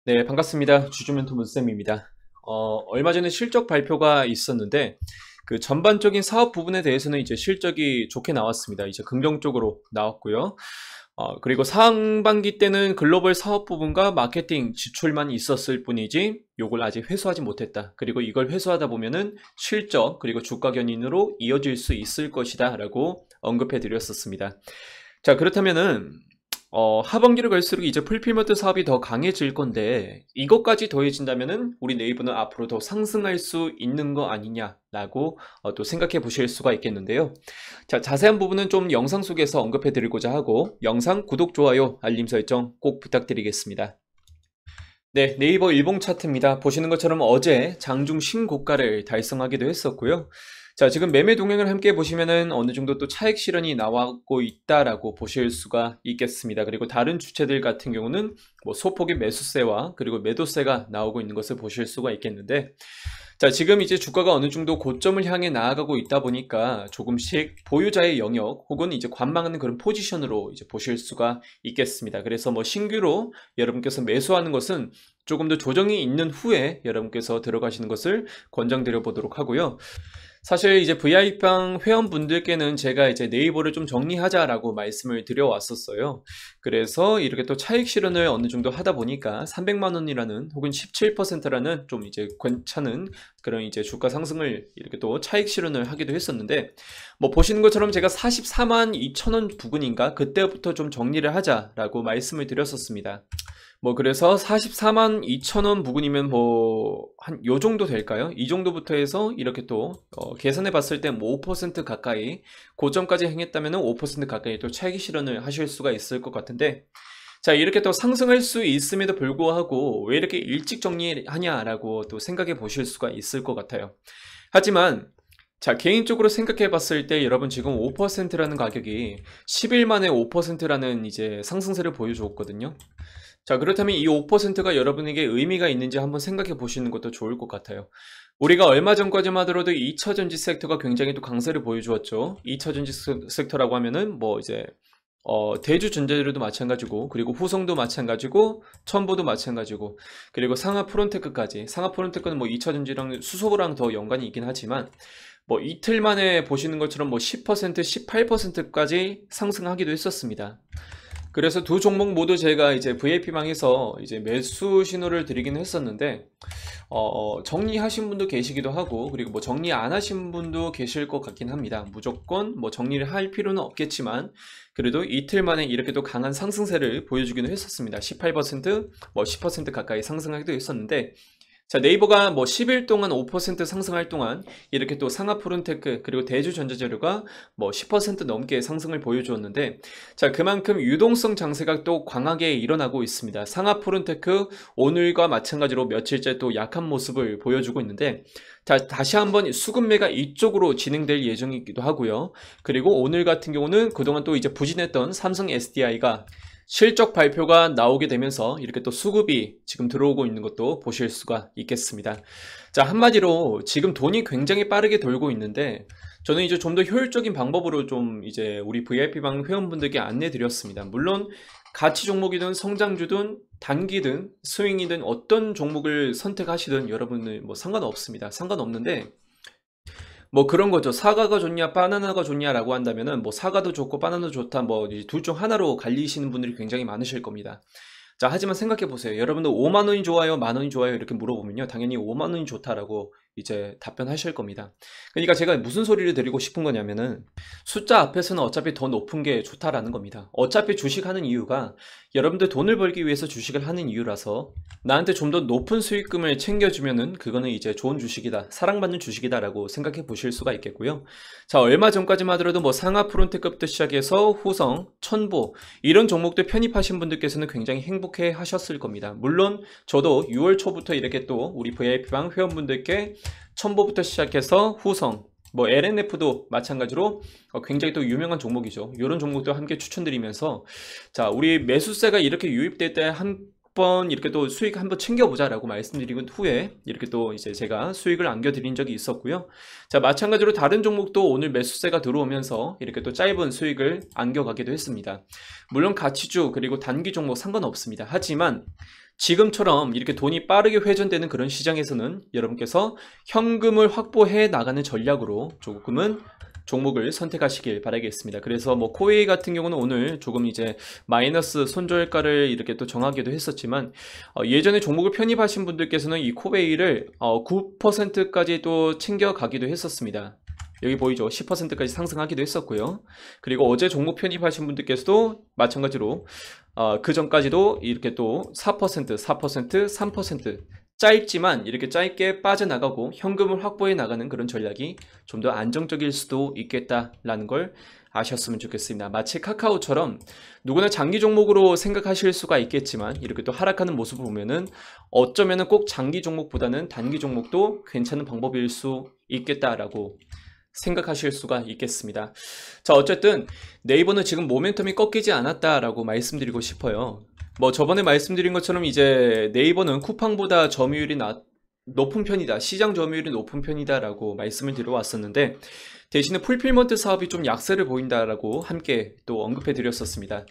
네, 반갑습니다. 주주멘토 문쌤입니다. 얼마 전에 실적 발표가 있었는데, 그 전반적인 사업 부분에 대해서는 이제 실적이 좋게 나왔습니다. 이제 긍정적으로 나왔고요. 그리고 상반기 때는 글로벌 사업 부분과 마케팅 지출만 있었을 뿐이지, 요걸 아직 회수하지 못했다. 그리고 이걸 회수하다 보면은 실적, 그리고 주가 견인으로 이어질 수 있을 것이다. 라고 언급해 드렸었습니다. 자, 그렇다면은, 하반기를 갈수록 이제 풀필먼트 사업이 더 강해질 건데 이것까지 더해진다면은 우리 네이버는 앞으로 더 상승할 수 있는 거 아니냐라고 또 생각해 보실 수가 있겠는데요. 자, 자세한 부분은 좀 영상 속에서 언급해 드리고자 하고 영상 구독, 좋아요, 알림 설정 꼭 부탁드리겠습니다. 네, 네이버 일봉 차트입니다. 보시는 것처럼 어제 장중 신고가를 달성하기도 했었고요. 자, 지금 매매 동향을 함께 보시면은 어느 정도 또 차익 실현이 나오고 있다라고 보실 수가 있겠습니다. 그리고 다른 주체들 같은 경우는 뭐 소폭의 매수세와 그리고 매도세가 나오고 있는 것을 보실 수가 있겠는데, 자, 지금 이제 주가가 어느 정도 고점을 향해 나아가고 있다 보니까 조금씩 보유자의 영역 혹은 이제 관망하는 그런 포지션으로 이제 보실 수가 있겠습니다. 그래서 뭐 신규로 여러분께서 매수하는 것은 조금 더 조정이 있는 후에 여러분께서 들어가시는 것을 권장드려 보도록 하고요. 사실 이제 VIP방 회원분들께는 제가 이제 네이버를 좀 정리하자라고 말씀을 드려왔었어요. 그래서 이렇게 또 차익 실현을 어느 정도 하다 보니까 300만 원이라는 혹은 17%라는 좀 이제 괜찮은 그런 이제 주가 상승을 이렇게 또 차익 실현을 하기도 했었는데, 뭐 보시는 것처럼 제가 44만 2천 원 부근인가 그때부터 좀 정리를 하자라고 말씀을 드렸었습니다. 뭐 그래서 44만 2천 원 부근이면 뭐 한 요 정도 될까요? 이 정도부터 해서 이렇게 또 계산해 봤을 때 뭐 5% 가까이 고점까지 행했다면 5% 가까이 또 차익 실현을 하실 수가 있을 것 같은데, 자, 이렇게 또 상승할 수 있음에도 불구하고 왜 이렇게 일찍 정리하냐라고 또 생각해 보실 수가 있을 것 같아요. 하지만 자, 개인적으로 생각해 봤을 때 여러분 지금 5%라는 가격이 10일 만에 5%라는 이제 상승세를 보여주었거든요. 자, 그렇다면 이 5%가 여러분에게 의미가 있는지 한번 생각해 보시는 것도 좋을 것 같아요. 우리가 얼마 전까지만 하더라도 2차전지 섹터가 굉장히 또 강세를 보여주었죠. 2차전지 섹터라고 하면은 뭐 이제 대주전자재료도 마찬가지고, 그리고 후성도 마찬가지고, 첨보도 마찬가지고, 그리고 상하 프론테크까지. 상하 프론테크는 뭐 2차전지랑 수소랑 더 연관이 있긴 하지만 뭐 이틀 만에 보시는 것처럼 뭐 10%, 18%까지 상승하기도 했었습니다. 그래서 두 종목 모두 제가 이제 VIP방에서 이제 매수 신호를 드리긴 했었는데, 정리하신 분도 계시기도 하고, 그리고 뭐 정리 안 하신 분도 계실 것 같긴 합니다. 무조건 뭐 정리를 할 필요는 없겠지만, 그래도 이틀 만에 이렇게 또 강한 상승세를 보여주기는 했었습니다. 18%, 뭐 10% 가까이 상승하기도 했었는데, 자, 네이버가 뭐 10일 동안 5% 상승할 동안 이렇게 또 상하 프론테크 그리고 대주전자재료가 뭐 10% 넘게 상승을 보여주었는데, 자, 그만큼 유동성 장세가 또 강하게 일어나고 있습니다. 상하 프론테크 오늘과 마찬가지로 며칠째 또 약한 모습을 보여주고 있는데, 자, 다시 한번 수급매가 이쪽으로 진행될 예정이기도 하고요. 그리고 오늘 같은 경우는 그동안 또 이제 부진했던 삼성 SDI가 실적 발표가 나오게 되면서 이렇게 또 수급이 지금 들어오고 있는 것도 보실 수가 있겠습니다. 자, 한마디로 지금 돈이 굉장히 빠르게 돌고 있는데, 저는 이제 좀 더 효율적인 방법으로 좀 이제 우리 VIP방 회원분들께 안내 드렸습니다. 물론 가치 종목이든 성장주든 단기든 스윙이든 어떤 종목을 선택하시든 여러분은 뭐 상관없습니다. 상관없는데, 뭐 그런 거죠. 사과가 좋냐, 바나나가 좋냐라고 한다면은 뭐 사과도 좋고 바나나도 좋다, 뭐 둘 중 하나로 갈리시는 분들이 굉장히 많으실 겁니다. 자, 하지만 생각해 보세요. 여러분들 5만 원이 좋아요, 만 원이 좋아요 이렇게 물어보면요, 당연히 5만 원이 좋다라고 이제 답변하실 겁니다. 그러니까 제가 무슨 소리를 드리고 싶은 거냐면은 숫자 앞에서는 어차피 더 높은 게 좋다라는 겁니다. 어차피 주식하는 이유가 여러분들 돈을 벌기 위해서 주식을 하는 이유라서 나한테 좀 더 높은 수익금을 챙겨주면은 그거는 이제 좋은 주식이다, 사랑받는 주식이다라고 생각해 보실 수가 있겠고요. 자, 얼마 전까지만 하더라도 뭐 상하 프론테급부터 시작해서 후성, 천보 이런 종목들 편입하신 분들께서는 굉장히 행복해 하셨을 겁니다. 물론 저도 6월 초부터 이렇게 또 우리 VIP방 회원분들께 첨보부터 시작해서 후성, 뭐 LNF도 마찬가지로 굉장히 또 유명한 종목이죠. 이런 종목도 함께 추천드리면서, 자, 우리 매수세가 이렇게 유입될 때 한번 이렇게 또 수익 한번 챙겨보자라고 말씀드린 후에 이렇게 또 이제 제가 수익을 안겨드린 적이 있었고요. 자, 마찬가지로 다른 종목도 오늘 매수세가 들어오면서 이렇게 또 짧은 수익을 안겨가기도 했습니다. 물론 가치주 그리고 단기 종목 상관없습니다. 하지만 지금처럼 이렇게 돈이 빠르게 회전되는 그런 시장에서는 여러분께서 현금을 확보해 나가는 전략으로 조금은 종목을 선택하시길 바라겠습니다. 그래서 뭐 코웨이 같은 경우는 오늘 조금 이제 마이너스 손절가를 이렇게 또 정하기도 했었지만 예전에 종목을 편입하신 분들께서는 이 코웨이를 9%까지도 챙겨가기도 했었습니다. 여기 보이죠? 10%까지 상승하기도 했었고요. 그리고 어제 종목 편입하신 분들께서도 마찬가지로 그 전까지도 이렇게 또 4%, 3% 짧지만 이렇게 짧게 빠져나가고 현금을 확보해 나가는 그런 전략이 좀 더 안정적일 수도 있겠다라는 걸 아셨으면 좋겠습니다. 마치 카카오처럼 누구나 장기 종목으로 생각하실 수가 있겠지만 이렇게 또 하락하는 모습을 보면은 어쩌면은 꼭 장기 종목보다는 단기 종목도 괜찮은 방법일 수 있겠다라고 생각하실 수가 있겠습니다. 자, 어쨌든 네이버는 지금 모멘텀이 꺾이지 않았다라고 말씀드리고 싶어요. 뭐 저번에 말씀드린 것처럼 이제 네이버는 쿠팡보다 점유율이 높은 편이다, 시장 점유율이 높은 편이다 라고 말씀을 드려왔었는데 대신에 풀필먼트 사업이 좀 약세를 보인다라고 함께 또 언급해 드렸었습니다.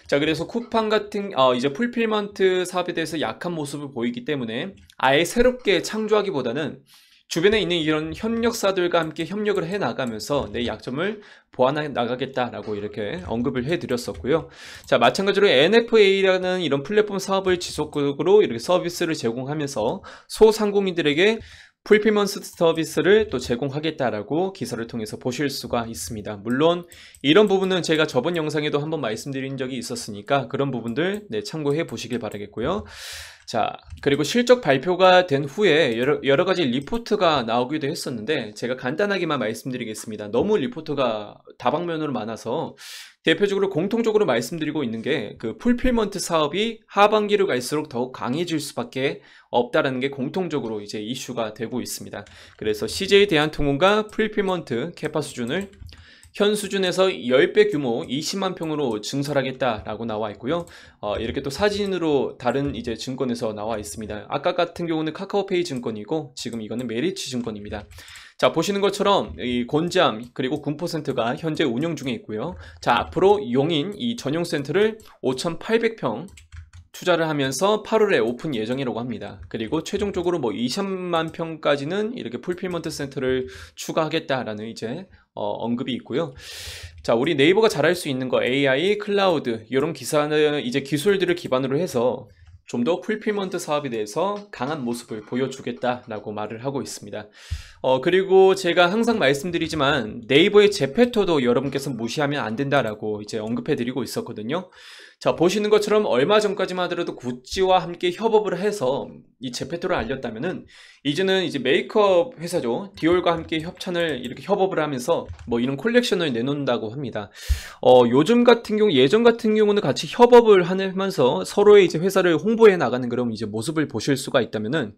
자, 그래서 쿠팡 같은 이제 풀필먼트 사업에 대해서 약한 모습을 보이기 때문에 아예 새롭게 창조하기보다는 주변에 있는 이런 협력사들과 함께 협력을 해 나가면서 내 약점을 보완해 나가겠다라고 이렇게 언급을 해 드렸었고요. 자, 마찬가지로 NFA라는 이런 플랫폼 사업을 지속적으로 이렇게 서비스를 제공하면서 소상공인들에게 풀필먼트 서비스를 또 제공하겠다라고 기사를 통해서 보실 수가 있습니다. 물론 이런 부분은 제가 저번 영상에도 한번 말씀드린 적이 있었으니까 그런 부분들 참고해 보시길 바라겠고요. 자, 그리고 실적 발표가 된 후에 여러 가지 리포트가 나오기도 했었는데 제가 간단하게만 말씀드리겠습니다. 너무 리포트가 다방면으로 많아서 대표적으로 공통적으로 말씀드리고 있는 게 그 풀필먼트 사업이 하반기로 갈수록 더욱 강해질 수밖에 없다라는 게 공통적으로 이제 이슈가 되고 있습니다. 그래서 CJ대한통운과 풀필먼트 캐파 수준을 현 수준에서 10배 규모 20만 평으로 증설하겠다라고 나와 있고요. 이렇게 또 사진으로 다른 이제 증권에서 나와 있습니다. 아까 같은 경우는 카카오페이 증권이고 지금 이거는 메리츠 증권입니다. 자, 보시는 것처럼 이 곤지암 그리고 군포센터가 현재 운영 중에 있고요. 자, 앞으로 용인 이 전용 센터를 5,800평 투자를 하면서 8월에 오픈 예정이라고 합니다. 그리고 최종적으로 뭐 20만 평까지는 이렇게 풀필먼트 센터를 추가하겠다라는 이제 언급이 있고요. 자, 우리 네이버가 잘할 수 있는 거 AI, 클라우드 이런 기사는 이제 기술들을 기반으로 해서 좀 더 풀필먼트 사업에 대해서 강한 모습을 보여주겠다라고 말을 하고 있습니다. 그리고 제가 항상 말씀드리지만 네이버의 제페토도 여러분께서 무시하면 안 된다라고 이제 언급해드리고 있었거든요. 자, 보시는 것처럼 얼마 전까지만 하더라도 구찌와 함께 협업을 해서 이 제페토를 알렸다면은 이제는 이제 메이크업 회사죠. 디올과 함께 협찬을 이렇게 협업을 하면서 뭐 이런 콜렉션을 내놓는다고 합니다. 요즘 같은 경우, 예전 같은 경우는 같이 협업을 하면서 서로의 이제 회사를 홍보해 나가는 그런 이제 모습을 보실 수가 있다면은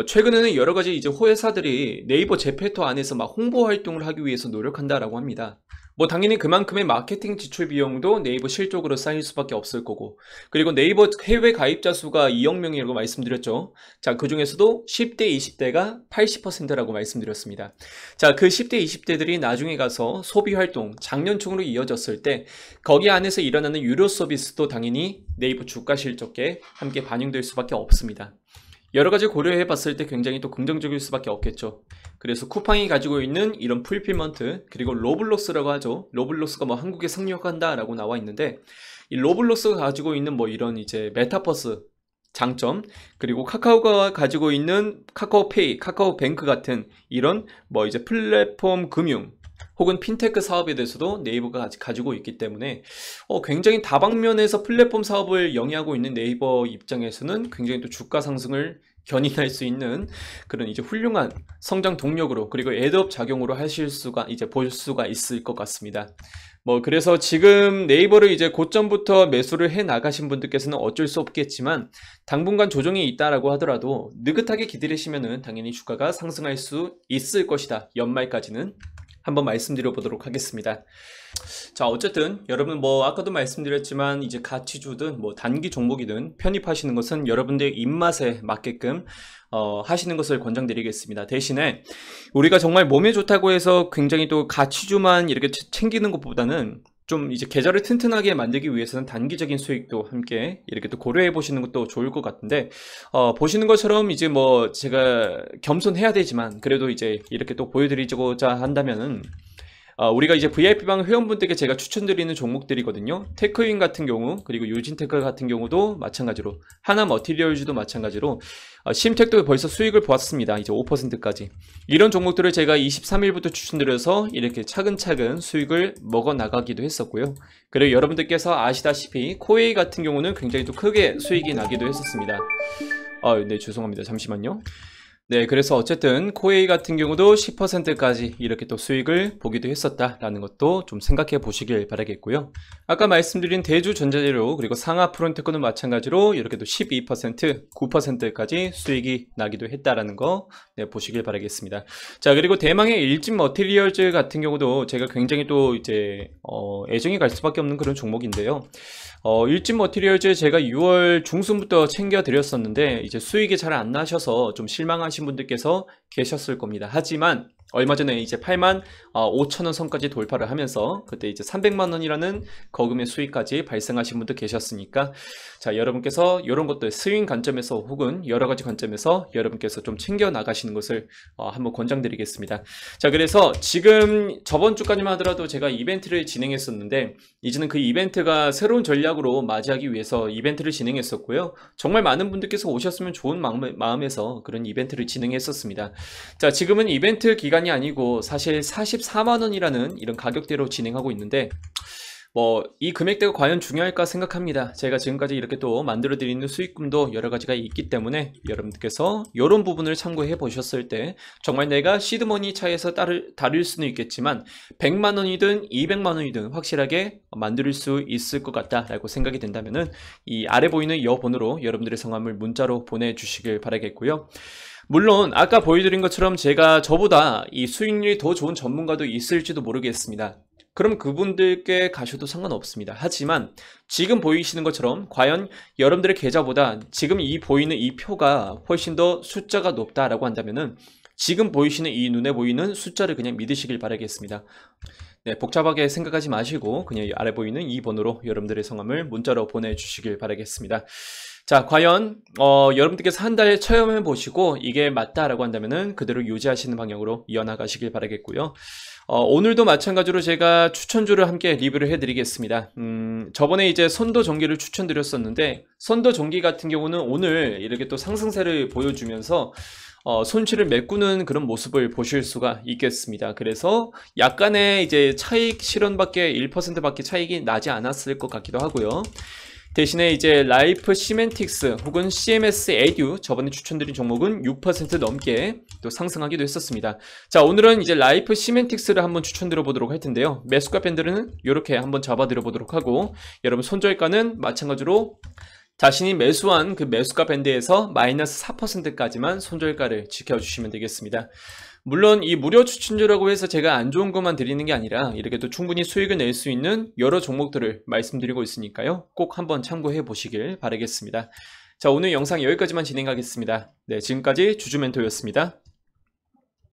최근에는 여러 가지 이제 회사들이 네이버 제페토 안에서 막 홍보 활동을 하기 위해서 노력한다라고 합니다. 뭐 당연히 그만큼의 마케팅 지출 비용도 네이버 실적으로 쌓일 수밖에 없을 거고, 그리고 네이버 해외 가입자 수가 2억 명이라고 말씀드렸죠. 자, 그 중에서도 10대 20대가 80%라고 말씀드렸습니다. 자, 그 10대 20대들이 나중에 가서 소비 활동 장년층으로 이어졌을 때 거기 안에서 일어나는 유료 서비스도 당연히 네이버 주가 실적에 함께 반영될 수밖에 없습니다. 여러 가지 고려해 봤을 때 굉장히 또 긍정적일 수밖에 없겠죠. 그래서 쿠팡이 가지고 있는 이런 풀필먼트, 그리고 로블록스라고 하죠. 로블록스가 뭐 한국에 상륙한다 라고 나와 있는데, 이 로블록스가 가지고 있는 뭐 이런 이제 메타버스 장점, 그리고 카카오가 가지고 있는 카카오페이, 카카오뱅크 같은 이런 뭐 이제 플랫폼 금융 혹은 핀테크 사업에 대해서도 네이버가 가지고 있기 때문에 굉장히 다방면에서 플랫폼 사업을 영위하고 있는 네이버 입장에서는 굉장히 또 주가 상승을 견인할 수 있는 그런 이제 훌륭한 성장 동력으로, 그리고 애드업 작용으로 하실 수가 이제 볼 수가 있을 것 같습니다. 뭐 그래서 지금 네이버를 이제 고점부터 매수를 해 나가신 분들께서는 어쩔 수 없겠지만 당분간 조정이 있다라고 하더라도 느긋하게 기다리시면은 당연히 주가가 상승할 수 있을 것이다. 연말까지는 한번 말씀드려 보도록 하겠습니다. 자, 어쨌든 여러분 뭐 아까도 말씀드렸지만 이제 가치주든 뭐 단기 종목이든 편입하시는 것은 여러분들의 입맛에 맞게끔 하시는 것을 권장드리겠습니다. 대신에 우리가 정말 몸에 좋다고 해서 굉장히 또 가치주만 이렇게 챙기는 것보다는 좀 이제 계좌를 튼튼하게 만들기 위해서는 단기적인 수익도 함께 이렇게 또 고려해 보시는 것도 좋을 것 같은데, 보시는 것처럼 이제 뭐 제가 겸손해야 되지만 그래도 이제 이렇게 또 보여드리고자 한다면은, 우리가 이제 VIP방 회원분들께 제가 추천드리는 종목들이거든요. 테크윈 같은 경우, 그리고 유진테크 같은 경우도 마찬가지로, 하나 머티리얼즈도 마찬가지로, 심텍도 벌써 수익을 보았습니다. 이제 5%까지. 이런 종목들을 제가 23일부터 추천드려서 이렇게 차근차근 수익을 먹어 나가기도 했었고요. 그리고 여러분들께서 아시다시피 코웨이 같은 경우는 굉장히 또 크게 수익이 나기도 했었습니다. 네, 죄송합니다. 잠시만요. 네, 그래서 어쨌든 코웨이 같은 경우도 10%까지 이렇게 또 수익을 보기도 했었다라는 것도 좀 생각해 보시길 바라겠고요. 아까 말씀드린 대주전자재료 그리고 상하프론테크는 마찬가지로 이렇게 또 12%, 9%까지 수익이 나기도 했다라는 거, 네, 보시길 바라겠습니다. 자, 그리고 대망의 일진 머티리얼즈 같은 경우도 제가 굉장히 또 이제 애정이 갈 수밖에 없는 그런 종목인데요. 일진 머티리얼즈 제가 6월 중순부터 챙겨 드렸었는데 이제 수익이 잘 안 나셔서 좀 실망하신 분들께서 계셨을 겁니다. 하지만 얼마 전에 이제 8만 5천원 선까지 돌파를 하면서 그때 이제 300만원이라는 거금의 수익까지 발생하신 분도 계셨으니까, 자, 여러분께서 이런 것들 스윙 관점에서 혹은 여러 가지 관점에서 여러분께서 좀 챙겨 나가시는 것을 한번 권장드리겠습니다. 자, 그래서 지금 저번 주까지만 하더라도 제가 이벤트를 진행했었는데 이제는 그 이벤트가 새로운 전략으로 맞이하기 위해서 이벤트를 진행했었고요. 정말 많은 분들께서 오셨으면 좋은 마음에서 그런 이벤트를 진행했었습니다. 자, 지금은 이벤트 기간이 아니고 사실 44만원이라는 이런 가격대로 진행하고 있는데, 이 금액대가 과연 중요할까 생각합니다. 제가 지금까지 이렇게 또 만들어 드리는 수익금도 여러 가지가 있기 때문에 여러분들께서 이런 부분을 참고해 보셨을 때 정말 내가 시드머니 차이에서 다를 수는 있겠지만 100만원이든 200만원이든 확실하게 만들 수 있을 것 같다라고 생각이 된다면은 이 아래 보이는 이 번호로 여러분들의 성함을 문자로 보내주시길 바라겠고요. 물론 아까 보여드린 것처럼 제가 저보다 이 수익률이 더 좋은 전문가도 있을지도 모르겠습니다. 그럼 그분들께 가셔도 상관없습니다. 하지만 지금 보이시는 것처럼 과연 여러분들의 계좌보다 지금 이 보이는 이 표가 훨씬 더 숫자가 높다라고 한다면은 지금 보이시는 이 눈에 보이는 숫자를 그냥 믿으시길 바라겠습니다. 네, 복잡하게 생각하지 마시고 그냥 아래 보이는 이 번호로 여러분들의 성함을 문자로 보내주시길 바라겠습니다. 자, 과연 여러분들께서 한 달 체험해 보시고 이게 맞다라고 한다면은 그대로 유지하시는 방향으로 이어나가시길 바라겠고요. 오늘도 마찬가지로 제가 추천주를 함께 리뷰를 해드리겠습니다. 저번에 이제 선도전기를 추천드렸었는데 선도전기 같은 경우는 오늘 이렇게 또 상승세를 보여주면서 손실을 메꾸는 그런 모습을 보실 수가 있겠습니다. 그래서 약간의 이제 차익 실현밖에 1%밖에 차익이 나지 않았을 것 같기도 하고요. 대신에 이제 라이프 시멘틱스 혹은 CMS 에듀 저번에 추천드린 종목은 6% 넘게 또 상승하기도 했었습니다. 자, 오늘은 이제 라이프 시멘틱스를 한번 추천드려 보도록 할 텐데요. 매수가 밴드는 이렇게 한번 잡아드려 보도록 하고, 여러분 손절가는 마찬가지로 자신이 매수한 그 매수가 밴드에서 마이너스 4%까지만 손절가를 지켜주시면 되겠습니다. 물론 이 무료 추천주라고 해서 제가 안 좋은 것만 드리는 게 아니라 이렇게 또 충분히 수익을 낼 수 있는 여러 종목들을 말씀드리고 있으니까요. 꼭 한번 참고해 보시길 바라겠습니다. 자, 오늘 영상 여기까지만 진행하겠습니다. 네, 지금까지 주주멘토였습니다.